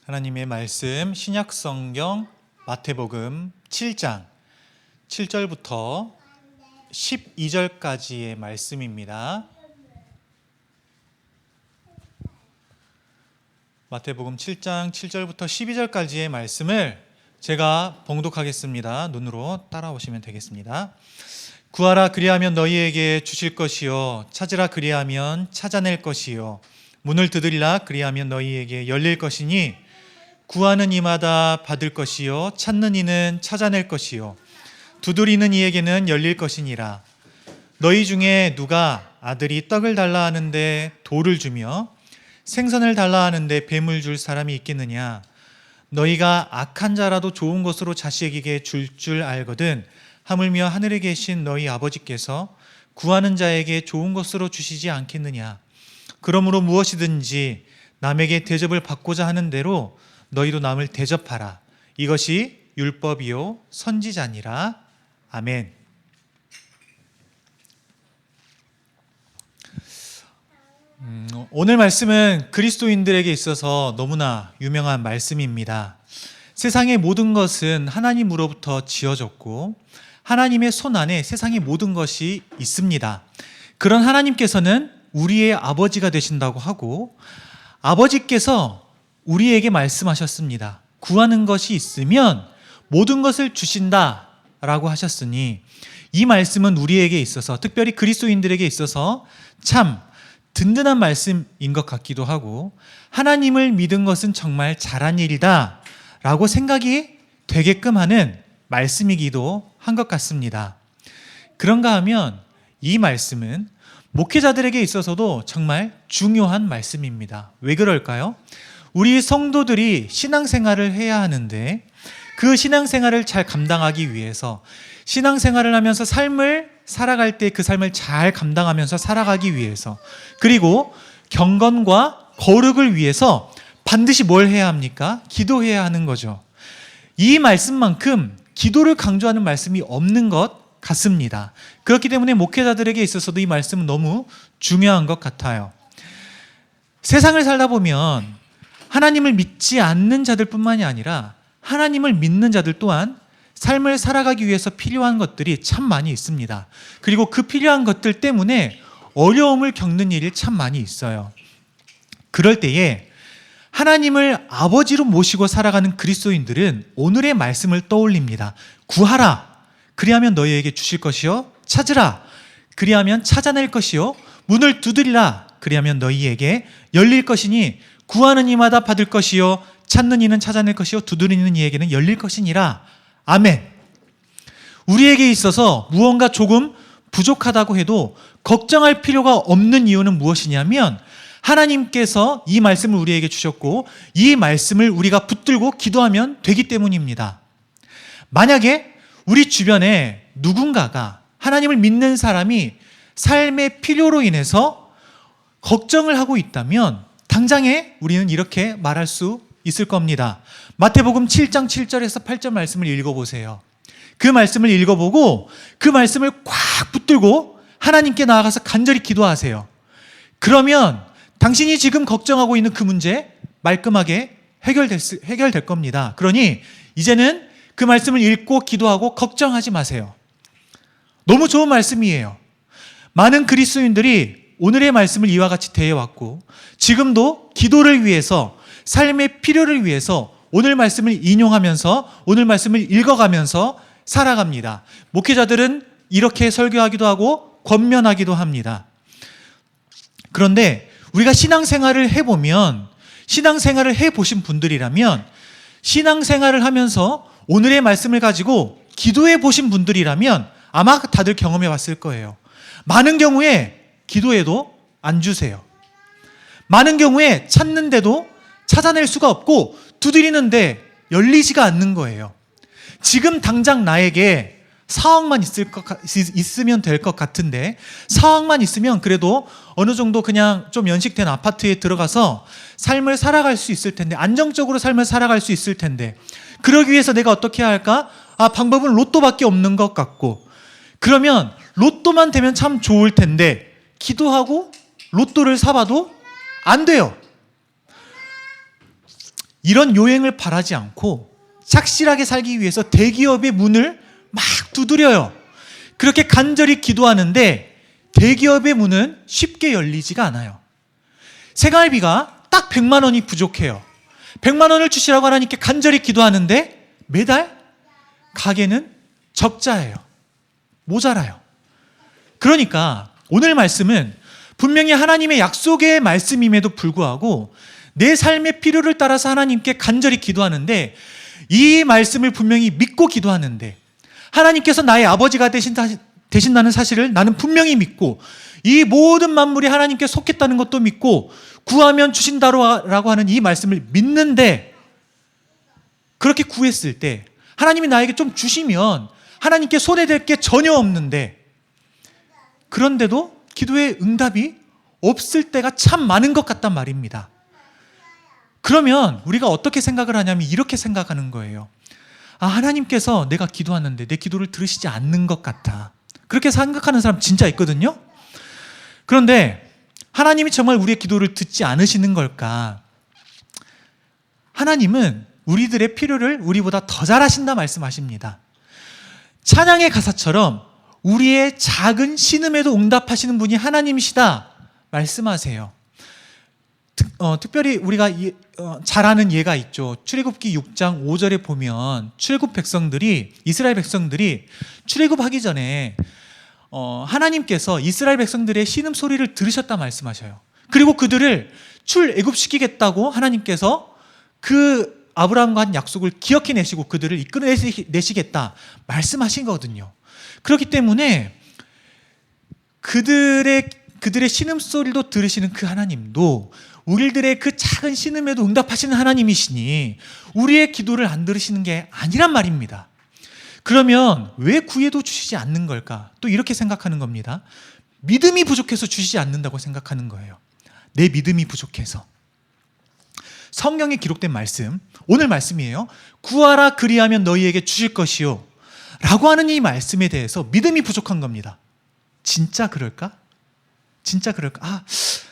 하나님의 말씀 신약성경 마태복음 7장 7절부터 12절까지의 말씀입니다. 마태복음 7장 7절부터 12절까지의 말씀을 제가 봉독하겠습니다. 눈으로 따라오시면 되겠습니다. 구하라 그리하면 너희에게 주실 것이요 찾으라 그리하면 찾아낼 것이요 문을 두드리라 그리하면 너희에게 열릴 것이니 구하는 이마다 받을 것이요 찾는 이는 찾아낼 것이요 두드리는 이에게는 열릴 것이니라. 너희 중에 누가 아들이 떡을 달라 하는데 돌을 주며 생선을 달라 하는데 뱀을 줄 사람이 있겠느냐? 너희가 악한 자라도 좋은 것으로 자식에게 줄 알거든 하물며 하늘에 계신 너희 아버지께서 구하는 자에게 좋은 것으로 주시지 않겠느냐? 그러므로 무엇이든지 남에게 대접을 받고자 하는 대로 너희도 남을 대접하라. 이것이 율법이요 선지자니라. 아멘. 오늘 말씀은 그리스도인들에게 있어서 너무나 유명한 말씀입니다. 세상의 모든 것은 하나님으로부터 지어졌고 하나님의 손 안에 세상의 모든 것이 있습니다. 그런 하나님께서는 우리의 아버지가 되신다고 하고 아버지께서 우리에게 말씀하셨습니다. 구하는 것이 있으면 모든 것을 주신다라고 하셨으니 이 말씀은 우리에게 있어서 특별히 그리스도인들에게 있어서 참 든든한 말씀인 것 같기도 하고 하나님을 믿은 것은 정말 잘한 일이다 라고 생각이 되게끔 하는 말씀이기도 한 것 같습니다. 그런가 하면 이 말씀은 목회자들에게 있어서도 정말 중요한 말씀입니다. 왜 그럴까요? 우리 성도들이 신앙생활을 해야 하는데 그 신앙생활을 잘 감당하기 위해서 신앙생활을 하면서 삶을 살아갈 때 그 삶을 잘 감당하면서 살아가기 위해서 그리고 경건과 거룩을 위해서 반드시 뭘 해야 합니까? 기도해야 하는 거죠. 이 말씀만큼 기도를 강조하는 말씀이 없는 것 같습니다. 그렇기 때문에 목회자들에게 있어서도 이 말씀은 너무 중요한 것 같아요. 세상을 살다 보면 하나님을 믿지 않는 자들뿐만이 아니라 하나님을 믿는 자들 또한 삶을 살아가기 위해서 필요한 것들이 참 많이 있습니다. 그리고 그 필요한 것들 때문에 어려움을 겪는 일이 참 많이 있어요. 그럴 때에 하나님을 아버지로 모시고 살아가는 그리스도인들은 오늘의 말씀을 떠올립니다. 구하라 그리하면 너희에게 주실 것이요 찾으라 그리하면 찾아낼 것이요 문을 두드리라 그리하면 너희에게 열릴 것이니 구하는 이마다 받을 것이요 찾는 이는 찾아낼 것이요 두드리는 이에게는 열릴 것이니라. 아멘. 우리에게 있어서 무언가 조금 부족하다고 해도 걱정할 필요가 없는 이유는 무엇이냐면 하나님께서 이 말씀을 우리에게 주셨고 이 말씀을 우리가 붙들고 기도하면 되기 때문입니다. 만약에 우리 주변에 누군가가 하나님을 믿는 사람이 삶의 필요로 인해서 걱정을 하고 있다면 당장에 우리는 이렇게 말할 수 있을 겁니다. 마태복음 7장 7절에서 8절 말씀을 읽어보세요. 그 말씀을 읽어보고 그 말씀을 꽉 붙들고 하나님께 나아가서 간절히 기도하세요. 그러면 당신이 지금 걱정하고 있는 그 문제 말끔하게 해결될 겁니다. 그러니 이제는 그 말씀을 읽고 기도하고 걱정하지 마세요. 너무 좋은 말씀이에요. 많은 그리스도인들이 오늘의 말씀을 이와 같이 대해왔고 지금도 기도를 위해서 삶의 필요를 위해서 오늘 말씀을 인용하면서 오늘 말씀을 읽어가면서 살아갑니다. 목회자들은 이렇게 설교하기도 하고 권면하기도 합니다. 그런데 우리가 신앙생활을 해보면 신앙생활을 해보신 분들이라면 신앙생활을 하면서 오늘의 말씀을 가지고 기도해 보신 분들이라면 아마 다들 경험해 봤을 거예요. 많은 경우에 기도해도 안 주세요. 많은 경우에 찾는데도 찾아낼 수가 없고 두드리는데 열리지가 않는 거예요. 지금 당장 나에게 4억만 있으면 될 것 같은데 4억만 있으면 그래도 어느 정도 그냥 좀 연식된 아파트에 들어가서 삶을 살아갈 수 있을 텐데 안정적으로 삶을 살아갈 수 있을 텐데 그러기 위해서 내가 어떻게 해야 할까? 방법은 로또밖에 없는 것 같고 그러면 로또만 되면 참 좋을 텐데 기도하고 로또를 사봐도 안 돼요. 이런 요행을 바라지 않고 착실하게 살기 위해서 대기업의 문을 막 두드려요. 그렇게 간절히 기도하는데 대기업의 문은 쉽게 열리지가 않아요. 생활비가 딱 100만 원이 부족해요. 100만 원을 주시라고 하나님께 간절히 기도하는데 매달 가게는 적자예요. 모자라요. 그러니까 오늘 말씀은 분명히 하나님의 약속의 말씀임에도 불구하고 내 삶의 필요를 따라서 하나님께 간절히 기도하는데 이 말씀을 분명히 믿고 기도하는데 하나님께서 나의 아버지가 되신다는 사실을 나는 분명히 믿고 이 모든 만물이 하나님께 속했다는 것도 믿고 구하면 주신다라고 하는 이 말씀을 믿는데 그렇게 구했을 때 하나님이 나에게 좀 주시면 하나님께 손해될 게 전혀 없는데 그런데도 기도의 응답이 없을 때가 참 많은 것 같단 말입니다. 그러면 우리가 어떻게 생각을 하냐면 이렇게 생각하는 거예요. 아, 하나님께서 내가 기도하는데 내 기도를 들으시지 않는 것 같아. 그렇게 생각하는 사람 진짜 있거든요. 그런데 하나님이 정말 우리의 기도를 듣지 않으시는 걸까? 하나님은 우리들의 필요를 우리보다 더 잘하신다 말씀하십니다. 찬양의 가사처럼 우리의 작은 신음에도 응답하시는 분이 하나님이시다 말씀하세요. 특별히 우리가 잘 아는 예가 있죠. 출애굽기 6장 5절에 보면 이스라엘 백성들이 출애굽하기 전에 하나님께서 이스라엘 백성들의 신음 소리를 들으셨다 말씀하셔요. 그리고 그들을 출애굽시키겠다고 하나님께서 그 아브라함과 한 약속을 기억해내시고 그들을 이끌어내시겠다 말씀하신 거거든요. 그렇기 때문에 그들의 신음소리도 들으시는 그 하나님도 우리들의 그 작은 신음에도 응답하시는 하나님이시니 우리의 기도를 안 들으시는 게 아니란 말입니다. 그러면 왜 구해도 주시지 않는 걸까? 또 이렇게 생각하는 겁니다. 믿음이 부족해서 주시지 않는다고 생각하는 거예요. 내 믿음이 부족해서. 성경에 기록된 말씀, 오늘 말씀이에요. 구하라 그리하면 너희에게 주실 것이요 라고 하는 이 말씀에 대해서 믿음이 부족한 겁니다. 진짜 그럴까? 진짜 그럴까? 아,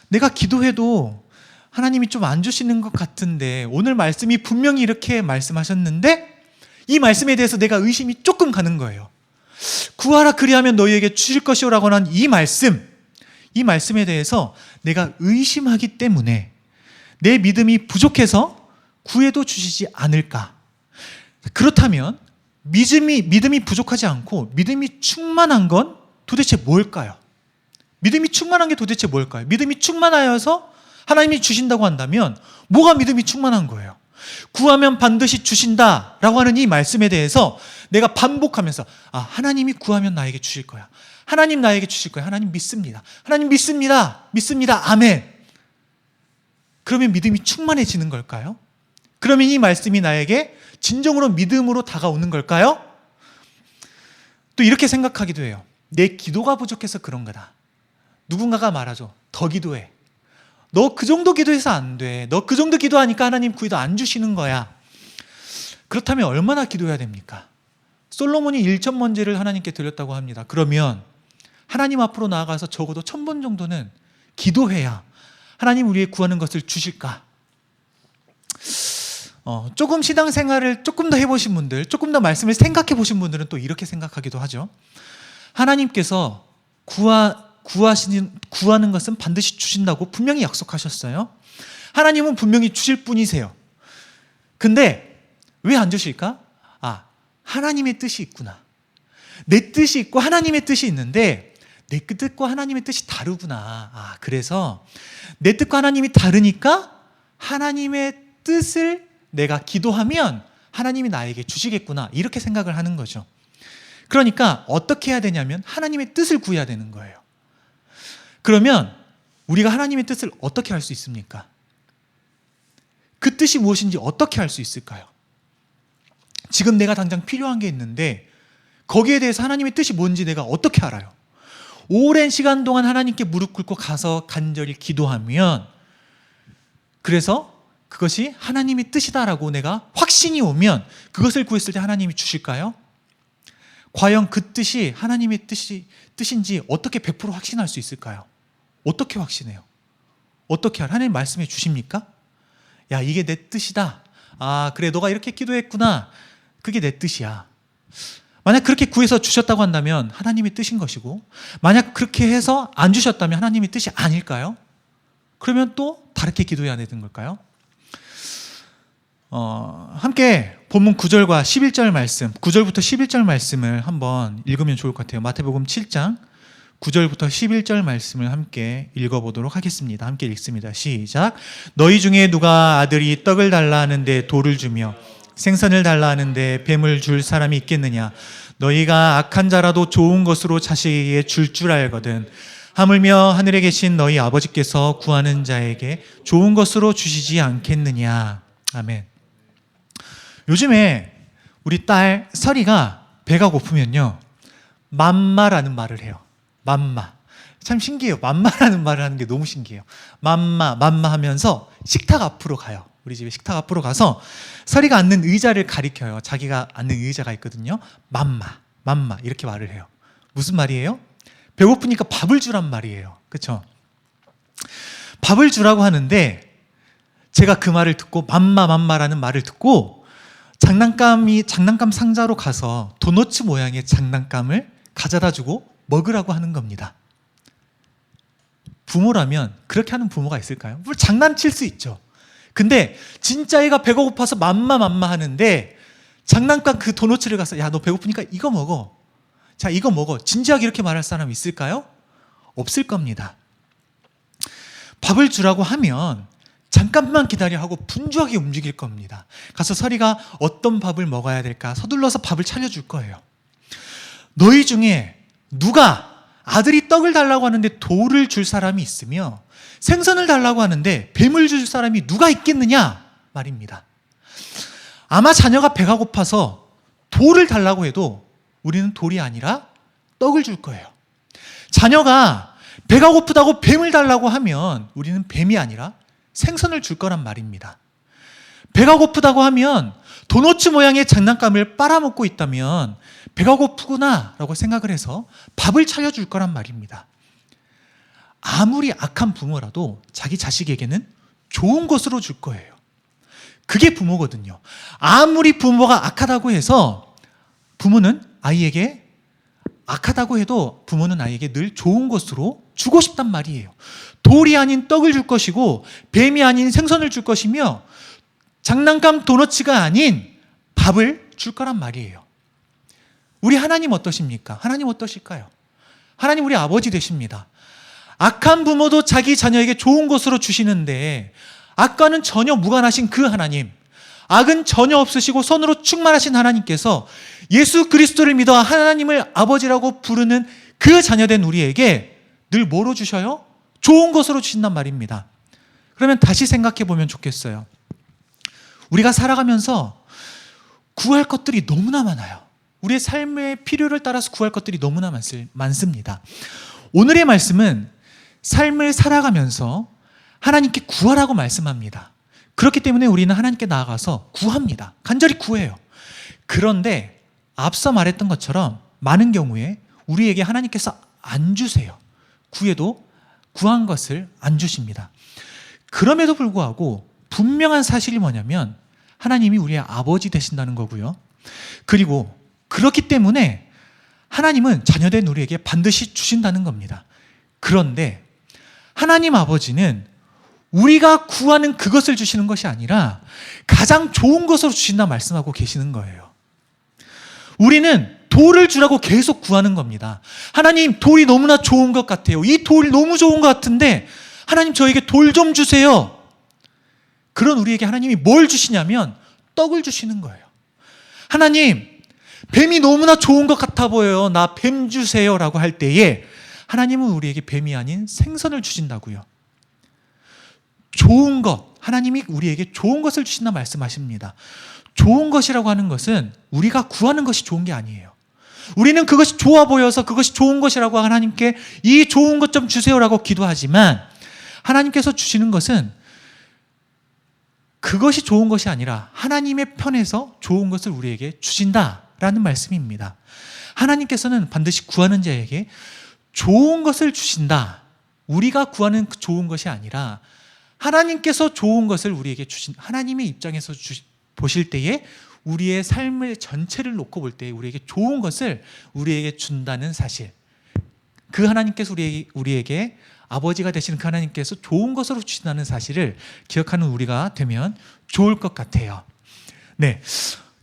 내가 기도해도 하나님이 좀 안 주시는 것 같은데 오늘 말씀이 분명히 이렇게 말씀하셨는데 이 말씀에 대해서 내가 의심이 조금 가는 거예요. 구하라 그리하면 너희에게 주실 것이요 라고 하는 이 말씀에 대해서 내가 의심하기 때문에 내 믿음이 부족해서 구해도 주시지 않을까? 그렇다면 믿음이 부족하지 않고 믿음이 충만한 건 도대체 뭘까요? 믿음이 충만한 게 도대체 뭘까요? 믿음이 충만하여서 하나님이 주신다고 한다면 뭐가 믿음이 충만한 거예요? 구하면 반드시 주신다라고 하는 이 말씀에 대해서 내가 반복하면서 하나님이 구하면 나에게 주실 거야. 하나님 나에게 주실 거야. 하나님 믿습니다. 하나님 믿습니다. 믿습니다. 아멘. 그러면 믿음이 충만해지는 걸까요? 그러면 이 말씀이 나에게 진정으로 믿음으로 다가오는 걸까요? 또 이렇게 생각하기도 해요. 내 기도가 부족해서 그런 거다. 누군가가 말하죠. 더 기도해. 너 그 정도 기도해서 안 돼. 너 그 정도 기도하니까 하나님 구해도 안 주시는 거야. 그렇다면 얼마나 기도해야 됩니까? 솔로몬이 1,000번제를 하나님께 드렸다고 합니다. 그러면 하나님 앞으로 나아가서 적어도 1,000번 정도는 기도해야 하나님 우리의 구하는 것을 주실까? 조금 신앙생활을 조금 더 해보신 분들, 조금 더 말씀을 생각해 보신 분들은 또 이렇게 생각하기도 하죠. 하나님께서 구하는 것은 반드시 주신다고 분명히 약속하셨어요. 하나님은 분명히 주실 분이세요. 근데 왜 안 주실까? 하나님의 뜻이 있구나. 내 뜻이 있고 하나님의 뜻이 있는데 내 뜻과 하나님의 뜻이 다르구나. 그래서 내 뜻과 하나님이 다르니까 하나님의 뜻을 내가 기도하면 하나님이 나에게 주시겠구나. 이렇게 생각을 하는 거죠. 그러니까 어떻게 해야 되냐면 하나님의 뜻을 구해야 되는 거예요. 그러면 우리가 하나님의 뜻을 어떻게 할 수 있습니까? 그 뜻이 무엇인지 어떻게 할 수 있을까요? 지금 내가 당장 필요한 게 있는데 거기에 대해서 하나님의 뜻이 뭔지 내가 어떻게 알아요? 오랜 시간 동안 하나님께 무릎 꿇고 가서 간절히 기도하면 그래서 그것이 하나님의 뜻이다라고 내가 확신이 오면 그것을 구했을 때 하나님이 주실까요? 과연 그 뜻이 하나님의 뜻인지 어떻게 100% 확신할 수 있을까요? 어떻게 확신해요? 어떻게 하나님 말씀해 주십니까? 야, 이게 내 뜻이다 아, 그래, 너가 이렇게 기도했구나. 그게 내 뜻이야. 만약 그렇게 구해서 주셨다고 한다면 하나님의 뜻인 것이고, 만약 그렇게 해서 안 주셨다면 하나님의 뜻이 아닐까요? 그러면 또 다르게 기도해야 되는 걸까요? 함께 본문 9절과 11절 말씀, 9절부터 11절 말씀을 한번 읽으면 좋을 것 같아요. 마태복음 7장 9절부터 11절 말씀을 함께 읽어보도록 하겠습니다. 함께 읽습니다. 시작. 너희 중에 누가 아들이 떡을 달라 하는데 돌을 주며 생선을 달라 하는데 뱀을 줄 사람이 있겠느냐? 너희가 악한 자라도 좋은 것으로 자식에게 줄 알거든. 하물며 하늘에 계신 너희 아버지께서 구하는 자에게 좋은 것으로 주시지 않겠느냐? 아멘. 요즘에 우리 딸 설이가 배가 고프면요, 맘마라는 말을 해요. 맘마. 참 신기해요. 맘마라는 말을 하는 게 너무 신기해요. 맘마 하면서 식탁 앞으로 가요. 우리 집에 식탁 앞으로 가서 설이가 앉는 의자를 가리켜요. 자기가 앉는 의자가 있거든요. 맘마 이렇게 말을 해요. 무슨 말이에요? 배고프니까 밥을 주란 말이에요. 그렇죠? 밥을 주라고 하는데 제가 그 말을 듣고 맘마라는 말을 듣고 장난감 상자로 가서 도너츠 모양의 장난감을 가져다 주고 먹으라고 하는 겁니다. 부모라면 그렇게 하는 부모가 있을까요? 물론 장난칠 수 있죠. 근데 진짜 애가 배가 고파서 맘마 하는데 장난감 그 도너츠를 가서 야, 너 배고프니까 이거 먹어. 자, 이거 먹어. 진지하게 이렇게 말할 사람 있을까요? 없을 겁니다. 밥을 주라고 하면 잠깐만 기다려 하고 분주하게 움직일 겁니다. 가서 설이가 어떤 밥을 먹어야 될까 서둘러서 밥을 차려줄 거예요. 너희 중에 누가 아들이 떡을 달라고 하는데 돌을 줄 사람이 있으며 생선을 달라고 하는데 뱀을 줄 사람이 누가 있겠느냐 말입니다. 아마 자녀가 배가 고파서 돌을 달라고 해도 우리는 돌이 아니라 떡을 줄 거예요. 자녀가 배가 고프다고 뱀을 달라고 하면 우리는 뱀이 아니라 생선을 줄 거란 말입니다. 배가 고프다고 하면 도너츠 모양의 장난감을 빨아먹고 있다면 배가 고프구나 라고 생각을 해서 밥을 차려줄 거란 말입니다. 아무리 악한 부모라도 자기 자식에게는 좋은 것으로 줄 거예요. 그게 부모거든요. 아무리 부모가 악하다고 해서 부모는 아이에게 악하다고 해도 부모는 아이에게 늘 좋은 것으로 주고 싶단 말이에요. 돌이 아닌 떡을 줄 것이고 뱀이 아닌 생선을 줄 것이며 장난감 도너츠가 아닌 밥을 줄 거란 말이에요. 우리 하나님 어떠십니까? 하나님 어떠실까요? 하나님 우리 아버지 되십니다. 악한 부모도 자기 자녀에게 좋은 것으로 주시는데 악과는 전혀 무관하신 그 하나님, 악은 전혀 없으시고 선으로 충만하신 하나님께서 예수 그리스도를 믿어 하나님을 아버지라고 부르는 그 자녀된 우리에게 늘 뭐로 주셔요? 좋은 것으로 주신단 말입니다. 그러면 다시 생각해 보면 좋겠어요. 우리가 살아가면서 구할 것들이 너무나 많아요. 우리의 삶의 필요를 따라서 구할 것들이 너무나 많습니다. 오늘의 말씀은 삶을 살아가면서 하나님께 구하라고 말씀합니다. 그렇기 때문에 우리는 하나님께 나아가서 구합니다. 간절히 구해요. 그런데 앞서 말했던 것처럼 많은 경우에 우리에게 하나님께서 안 주세요. 구해도 구한 것을 안 주십니다. 그럼에도 불구하고 분명한 사실이 뭐냐면 하나님이 우리의 아버지 되신다는 거고요. 그리고 그렇기 때문에 하나님은 자녀된 우리에게 반드시 주신다는 겁니다. 그런데 하나님 아버지는 우리가 구하는 그것을 주시는 것이 아니라 가장 좋은 것으로 주신다 말씀하고 계시는 거예요. 우리는 돌을 주라고 계속 구하는 겁니다. 하나님, 돌이 너무나 좋은 것 같아요. 이 돌 너무 좋은 것 같은데 하나님 저에게 돌 좀 주세요. 그런 우리에게 하나님이 뭘 주시냐면 떡을 주시는 거예요. 하나님, 뱀이 너무나 좋은 것 같아 보여요. 나 뱀 주세요 라고 할 때에 하나님은 우리에게 뱀이 아닌 생선을 주신다고요. 좋은 것, 하나님이 우리에게 좋은 것을 주신다 말씀하십니다. 좋은 것이라고 하는 것은 우리가 구하는 것이 좋은 게 아니에요. 우리는 그것이 좋아 보여서 그것이 좋은 것이라고 하나님께 이 좋은 것 좀 주세요라고 기도하지만 하나님께서 주시는 것은 그것이 좋은 것이 아니라 하나님의 편에서 좋은 것을 우리에게 주신다라는 말씀입니다. 하나님께서는 반드시 구하는 자에게 좋은 것을 주신다. 우리가 구하는 그 좋은 것이 아니라 하나님께서 좋은 것을 우리에게 주신, 하나님의 입장에서 보실 때에 우리의 삶의 전체를 놓고 볼 때 우리에게 좋은 것을 우리에게 준다는 사실, 그 하나님께서 우리에게 아버지가 되시는 그 하나님께서 좋은 것으로 주신다는 사실을 기억하는 우리가 되면 좋을 것 같아요. 네,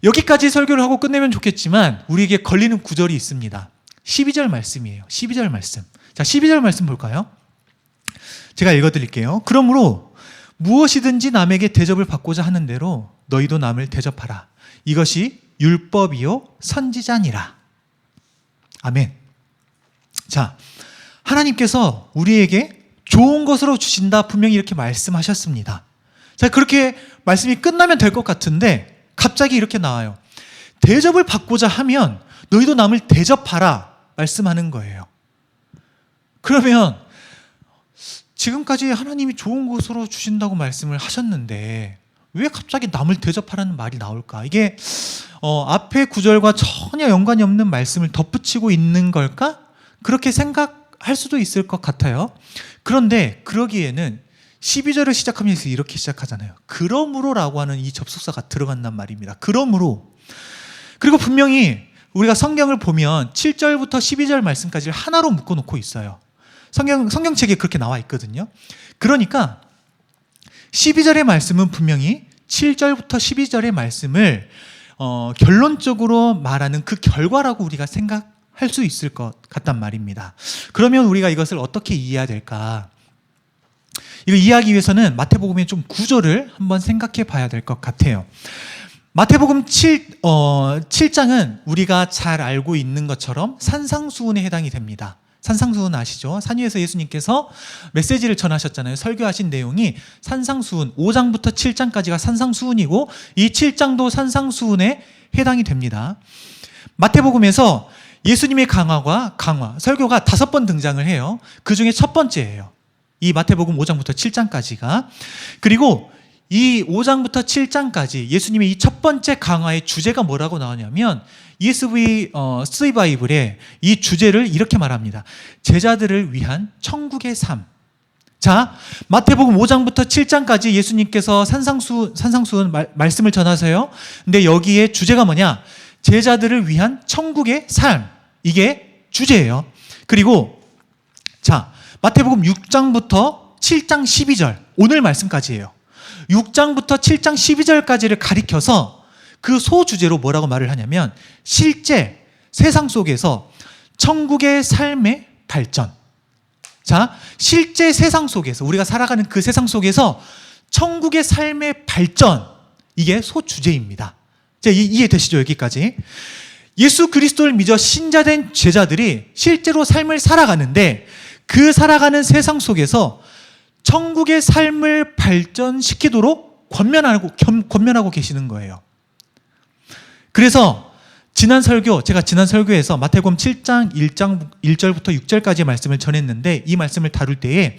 여기까지 설교를 하고 끝내면 좋겠지만 우리에게 걸리는 구절이 있습니다. 12절 말씀이에요. 12절 말씀. 자, 12절 말씀 볼까요? 제가 읽어드릴게요. 그러므로 무엇이든지 남에게 대접을 받고자 하는 대로 너희도 남을 대접하라. 이것이 율법이요 선지자니라. 아멘. 자, 하나님께서 우리에게 좋은 것으로 주신다 분명히 이렇게 말씀하셨습니다. 자, 그렇게 말씀이 끝나면 될 것 같은데 갑자기 이렇게 나와요. 대접을 받고자 하면 너희도 남을 대접하라 말씀하는 거예요. 그러면 지금까지 하나님이 좋은 것으로 주신다고 말씀을 하셨는데 왜 갑자기 남을 대접하라는 말이 나올까? 이게 앞에 구절과 전혀 연관이 없는 말씀을 덧붙이고 있는 걸까? 그렇게 생각할 수도 있을 것 같아요. 그런데 그러기에는 12절을 시작하면서 이렇게 시작하잖아요. 그러므로라고 하는 이 접속사가 들어간단 말입니다. 그러므로. 그리고 분명히 우리가 성경을 보면 7절부터 12절 말씀까지를 하나로 묶어놓고 있어요. 성경책에 그렇게 나와 있거든요. 그러니까 12절의 말씀은 분명히 7절부터 12절의 말씀을 결론적으로 말하는 그 결과라고 우리가 생각할 수 있을 것 같단 말입니다. 그러면 우리가 이것을 어떻게 이해해야 될까? 이거 이해하기 위해서는 마태복음의 좀 구조를 한번 생각해 봐야 될 것 같아요. 마태복음 7장은 우리가 잘 알고 있는 것처럼 산상수훈에 해당이 됩니다. 산상수훈 아시죠? 산 위에서 예수님께서 메시지를 전하셨잖아요. 설교하신 내용이 산상수훈, 5장부터 7장까지가 산상수훈이고 이 7장도 산상수훈에 해당이 됩니다. 마태복음에서 예수님의 강화, 설교가 5번 등장을 해요. 그 중에 첫 번째예요. 이 마태복음 5장부터 7장까지가. 그리고 이 5장부터 7장까지 예수님의 이 첫 번째 강화의 주제가 뭐라고 나오냐면 ESV 쓰이 바이블에 이 주제를 이렇게 말합니다. 제자들을 위한 천국의 삶. 자, 마태복음 5장부터 7장까지 예수님께서 산상수훈 말씀을 전하세요. 근데 여기에 주제가 뭐냐? 제자들을 위한 천국의 삶. 이게 주제예요. 그리고 자, 마태복음 6장부터 7장 12절, 오늘 말씀까지예요. 6장부터 7장 12절까지를 가리켜서 그 소주제로 뭐라고 말을 하냐면 실제 세상 속에서 천국의 삶의 발전. 자, 실제 세상 속에서 우리가 살아가는 그 세상 속에서 천국의 삶의 발전, 이게 소주제입니다. 자, 이해되시죠? 여기까지. 예수 그리스도를 믿어 신자된 제자들이 실제로 삶을 살아가는데 그 살아가는 세상 속에서 천국의 삶을 발전시키도록 권면하고 계시는 거예요. 그래서 제가 지난 설교에서 마태복음 7장 1절부터 6절까지의 말씀을 전했는데 이 말씀을 다룰 때에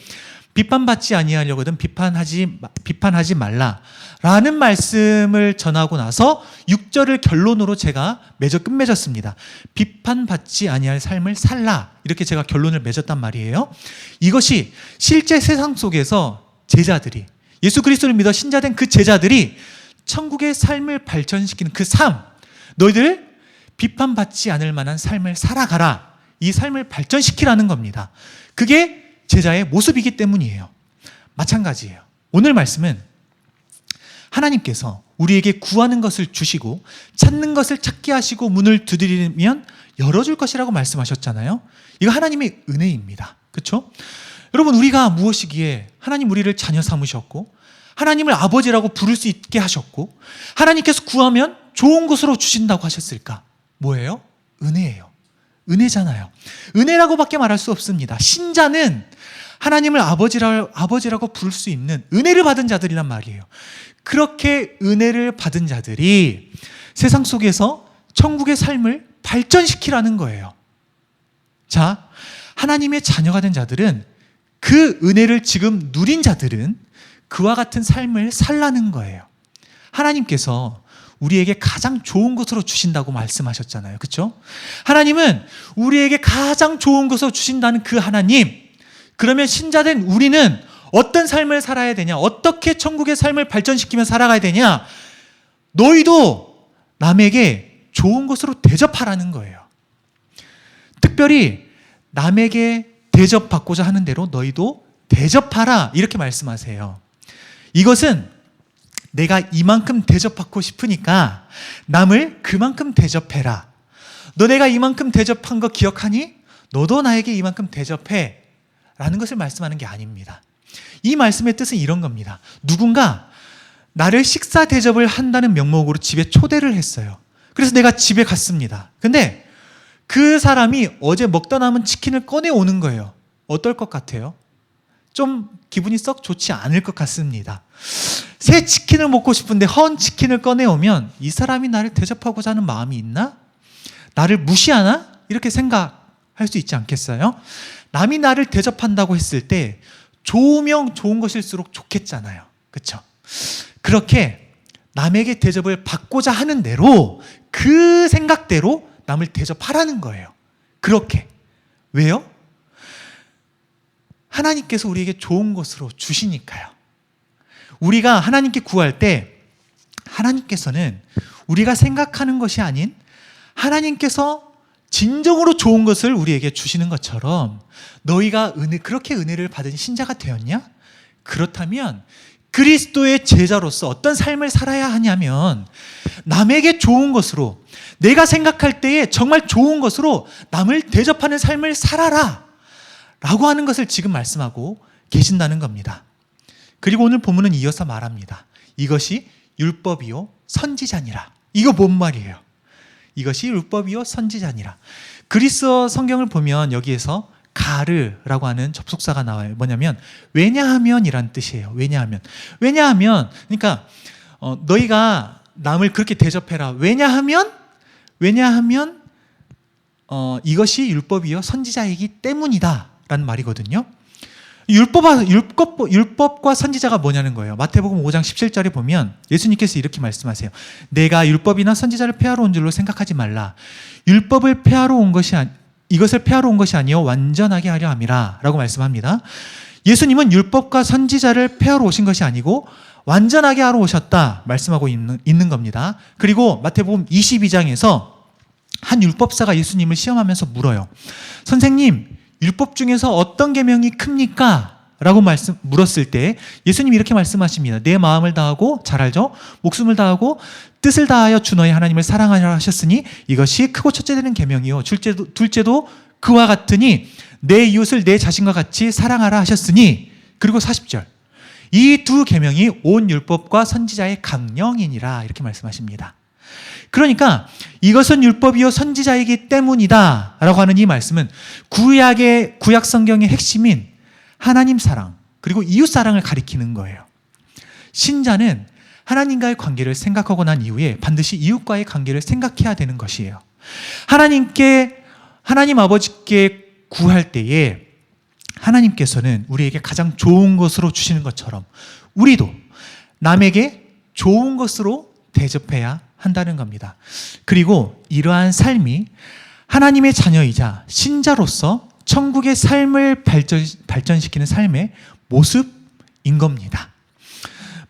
비판받지 아니하려거든 비판하지 말라라는 말씀을 전하고 나서 6절을 결론으로 제가 끝맺었습니다. 비판받지 아니할 삶을 살라, 이렇게 제가 결론을 맺었단 말이에요. 이것이 실제 세상 속에서 제자들이, 예수 그리스도를 믿어 신자된 그 제자들이 천국의 삶을 발전시키는 그 삶, 너희들 비판받지 않을 만한 삶을 살아가라, 이 삶을 발전시키라는 겁니다. 그게 제자의 모습이기 때문이에요. 마찬가지예요. 오늘 말씀은 하나님께서 우리에게 구하는 것을 주시고 찾는 것을 찾게 하시고 문을 두드리면 열어줄 것이라고 말씀하셨잖아요. 이거 하나님의 은혜입니다. 그렇죠? 여러분, 우리가 무엇이기에 하나님 우리를 자녀 삼으셨고 하나님을 아버지라고 부를 수 있게 하셨고 하나님께서 구하면 좋은 것으로 주신다고 하셨을까? 뭐예요? 은혜예요. 은혜잖아요. 은혜라고밖에 말할 수 없습니다. 신자는 하나님을 아버지라고 부를 수 있는 은혜를 받은 자들이란 말이에요. 그렇게 은혜를 받은 자들이 세상 속에서 천국의 삶을 발전시키라는 거예요. 자, 하나님의 자녀가 된 자들은, 그 은혜를 지금 누린 자들은 그와 같은 삶을 살라는 거예요. 하나님께서 우리에게 가장 좋은 것으로 주신다고 말씀하셨잖아요. 그렇죠? 하나님은 우리에게 가장 좋은 것으로 주신다는 그 하나님, 그러면 신자된 우리는 어떤 삶을 살아야 되냐? 어떻게 천국의 삶을 발전시키며 살아가야 되냐? 너희도 남에게 좋은 것으로 대접하라는 거예요. 특별히 남에게 대접받고자 하는 대로 너희도 대접하라 이렇게 말씀하세요. 이것은 내가 이만큼 대접받고 싶으니까 남을 그만큼 대접해라. 너네가 이만큼 대접한 거 기억하니? 너도 나에게 이만큼 대접해 라는 것을 말씀하는 게 아닙니다. 이 말씀의 뜻은 이런 겁니다. 누군가 나를 식사 대접을 한다는 명목으로 집에 초대를 했어요. 그래서 내가 집에 갔습니다. 근데 그 사람이 어제 먹다 남은 치킨을 꺼내오는 거예요. 어떨 것 같아요? 좀 기분이 썩 좋지 않을 것 같습니다. 새 치킨을 먹고 싶은데 헌 치킨을 꺼내오면 이 사람이 나를 대접하고자 하는 마음이 있나? 나를 무시하나? 이렇게 생각할 수 있지 않겠어요? 남이 나를 대접한다고 했을 때 좋으면 좋은 것일수록 좋겠잖아요. 그렇죠? 그렇게 남에게 대접을 받고자 하는 대로 그 생각대로 남을 대접하라는 거예요. 그렇게. 왜요? 하나님께서 우리에게 좋은 것으로 주시니까요. 우리가 하나님께 구할 때 하나님께서는 우리가 생각하는 것이 아닌 하나님께서 진정으로 좋은 것을 우리에게 주시는 것처럼 너희가 그렇게 은혜를 받은 신자가 되었냐? 그렇다면 그리스도의 제자로서 어떤 삶을 살아야 하냐면 남에게 좋은 것으로 내가 생각할 때에 정말 좋은 것으로 남을 대접하는 삶을 살아라 라고 하는 것을 지금 말씀하고 계신다는 겁니다. 그리고 오늘 본문은 이어서 말합니다. 이것이 율법이요 선지자니라. 이거 뭔 말이에요? 이것이 율법이요 선지자니라. 그리스어 성경을 보면 여기에서 가르라고 하는 접속사가 나와요. 뭐냐면 왜냐하면이란 뜻이에요. 왜냐하면 그러니까 너희가 남을 그렇게 대접해라. 왜냐하면 이것이 율법이요 선지자이기 때문이다 라는 말이거든요. 율법과 선지자가 뭐냐는 거예요. 마태복음 5장 17절에 보면 예수님께서 이렇게 말씀하세요. 내가 율법이나 선지자를 폐하러 온 줄로 생각하지 말라. 율법을 폐하러 온 것이 이것을 폐하러 온 것이 아니요 완전하게 하려 함이라 라고 말씀합니다. 예수님은 율법과 선지자를 폐하러 오신 것이 아니고 완전하게 하러 오셨다 말씀하고 있는 겁니다. 그리고 마태복음 22장에서 한 율법사가 예수님을 시험하면서 물어요. 선생님, 율법 중에서 어떤 계명이 큽니까? 라고 물었을 때 예수님이 이렇게 말씀하십니다. 내 마음을 다하고, 잘 알죠? 목숨을 다하고 뜻을 다하여 주 너희 하나님을 사랑하라 하셨으니 이것이 크고 첫째 되는 계명이요 둘째도 그와 같으니 내 이웃을 내 자신과 같이 사랑하라 하셨으니, 그리고 40절 이 두 계명이 온 율법과 선지자의 강령이니라 이렇게 말씀하십니다. 그러니까 이것은 율법이요 선지자이기 때문이다 라고 하는 이 말씀은 구약 성경의 핵심인 하나님 사랑 그리고 이웃 사랑을 가리키는 거예요. 신자는 하나님과의 관계를 생각하고 난 이후에 반드시 이웃과의 관계를 생각해야 되는 것이에요. 하나님 아버지께 구할 때에 하나님께서는 우리에게 가장 좋은 것으로 주시는 것처럼 우리도 남에게 좋은 것으로 대접해야 한다는 겁니다. 그리고 이러한 삶이 하나님의 자녀이자 신자로서 천국의 삶을 발전시키는 삶의 모습인 겁니다.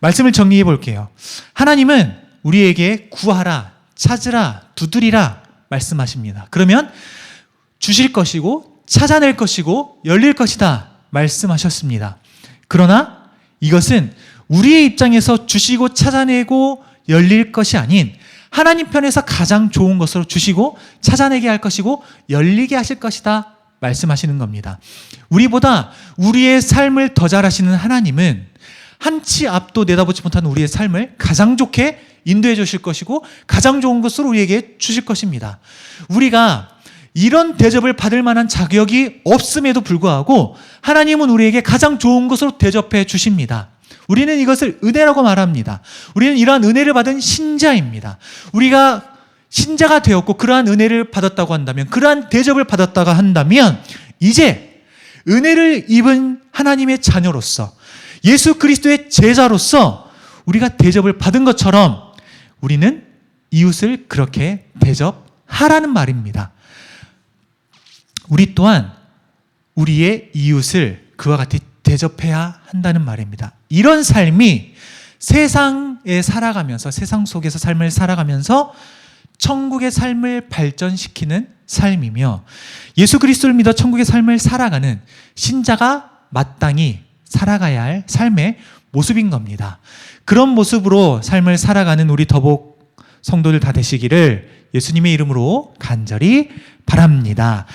말씀을 정리해 볼게요. 하나님은 우리에게 구하라, 찾으라, 두드리라 말씀하십니다. 그러면 주실 것이고 찾아낼 것이고 열릴 것이다 말씀하셨습니다. 그러나 이것은 우리의 입장에서 주시고 찾아내고 열릴 것이 아닌 하나님 편에서 가장 좋은 것으로 주시고 찾아내게 할 것이고 열리게 하실 것이다 말씀하시는 겁니다. 우리보다 우리의 삶을 더 잘하시는 하나님은 한치 앞도 내다보지 못하는 우리의 삶을 가장 좋게 인도해 주실 것이고 가장 좋은 것으로 우리에게 주실 것입니다. 우리가 이런 대접을 받을 만한 자격이 없음에도 불구하고 하나님은 우리에게 가장 좋은 것으로 대접해 주십니다. 우리는 이것을 은혜라고 말합니다. 우리는 이러한 은혜를 받은 신자입니다. 우리가 신자가 되었고 그러한 은혜를 받았다고 한다면, 그러한 대접을 받았다고 한다면 이제 은혜를 입은 하나님의 자녀로서 예수 그리스도의 제자로서 우리가 대접을 받은 것처럼 우리는 이웃을 그렇게 대접하라는 말입니다. 우리 또한 우리의 이웃을 그와 같이 대접해야 한다는 말입니다. 이런 삶이 세상 세상에 살아가면서, 세상 속에서 삶을 살아가면서 천국의 삶을 발전시키는 삶이며, 예수 그리스도를 믿어 천국의 삶을 살아가는 신자가 마땅히 살아가야 할 삶의 모습인 겁니다. 그런 모습으로 삶을 살아가는 우리 더복 성도들 다 되시기를 예수님의 이름으로 간절히 바랍니다.